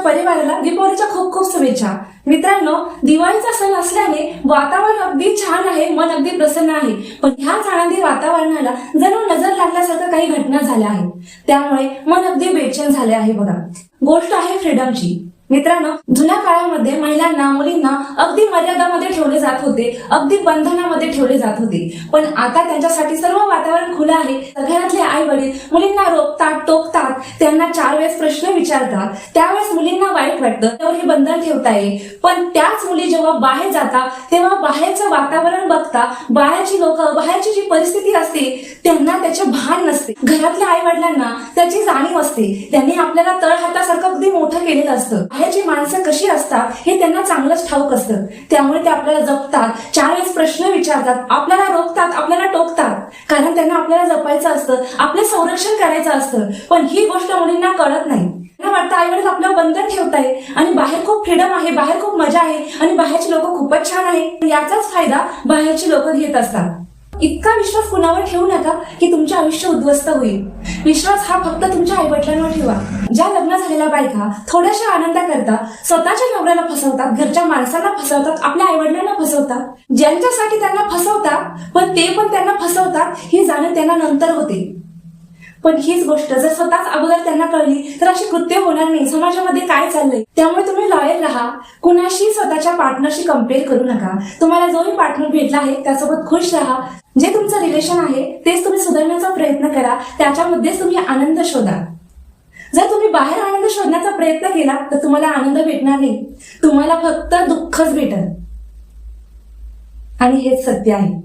परिवाराला दीपावलीच्या खूप खूप शुभेच्छा. मित्रांनो, दिवाळीचा सण असल्याने वातावरण अगदी छान आहे, मन अगदी प्रसन्न आहे. पण ह्याच आनंदी वातावरणाला जणू नजर लागल्यासारखं काही घटना झाल्या आहेत. त्यामुळे मन अगदी बेचैन झाले आहे. बघा, गोष्ट आहे फ्रीडमची. मित्रांनो, जुन्या काळामध्ये महिलांना, मुलींना अगदी मर्यादामध्ये ठेवले जात होते, अगदी बंधनामध्ये ठेवले जात होते. पण आता त्यांच्यासाठी सर्व वातावरण खुलं आहे. घरातले आई वडील मुलींना रोखतात, टोकतात, त्यांना 4 वेळेस प्रश्न विचारतात. त्यावेळेस मुलींना वाईट वाटतं, त्यावर हे बंधन ठेवताय. पण त्याच मुली जेव्हा बाहेर जातात तेव्हा बाहेरचं वातावरण बघता, बाहेरची लोक, बाहेरची जी परिस्थिती असते त्यांना त्याचे भान नसते. घरातल्या आई वडिलांना त्याची जाणीव असते. त्यांनी आपल्याला तळहातासारखं अगदी मोठं केलेलं असतं. बाहेरची माणसं कशी असतात हे त्यांना चांगलंच ठाऊक असतं. त्यामुळे ते आपल्याला जपतात, 4 वेळेस प्रश्न विचारतात, आपल्याला रोखतात, आपल्याला टोकतात. कारण त्यांना आपल्याला जपायचं असतं, आपले संरक्षण करायचं असतं. पण ही गोष्ट मुलींना कळत नाही. त्यांना वाटतं आई वडील आपलं बंधन ठेवताय आणि बाहेर खूप फ्रीडम आहे, बाहेर खूप मजा आहे आणि बाहेरची लोक खूपच छान आहे. याचाच फायदा बाहेरची लोक घेत असतात. इतका विश्वास कुणावर ठेवू नका की तुमचे आयुष्य उद्ध्वस्त होईल. विश्वास हा फक्त तुमच्या आई वडिलांवर ठेवा. ज्या लग्न झालेल्या बायका थोड्याशा आनंदाकरता स्वतःच्या नवऱ्याला फसवतात, घरच्या माणसांना फसवतात, आपल्या आई वडिलांना फसवतात, ज्यांच्यासाठी त्यांना फसवतात पण ते पण त्यांना फसवतात, ही जाणीव त्यांना नंतर होते. पण हीच गोष्ट जर स्वतःच अगोदर त्यांना कळली तर अशी कृत्य होणार नाही. समाजामध्ये काय चाललंय, त्यामुळे तुम्ही लॉयल राहा. कुणाशी स्वतःच्या पार्टनरशी कम्पेअर करू नका. तुम्हाला जोही पार्टनर भेटला आहे त्यासोबत खुश राहा. जे तुमचं रिलेशन आहे तेच तुम्ही सुधारण्याचा प्रयत्न करा. त्याच्यामध्येच तुम्ही आनंद शोधा. जर तुम्ही बाहेर आनंद शोधण्याचा प्रयत्न केला तर तुम्हाला आनंद भेटणार नाही, तुम्हाला फक्त दुःखच भेटेल. आणि हेच सत्य आहे.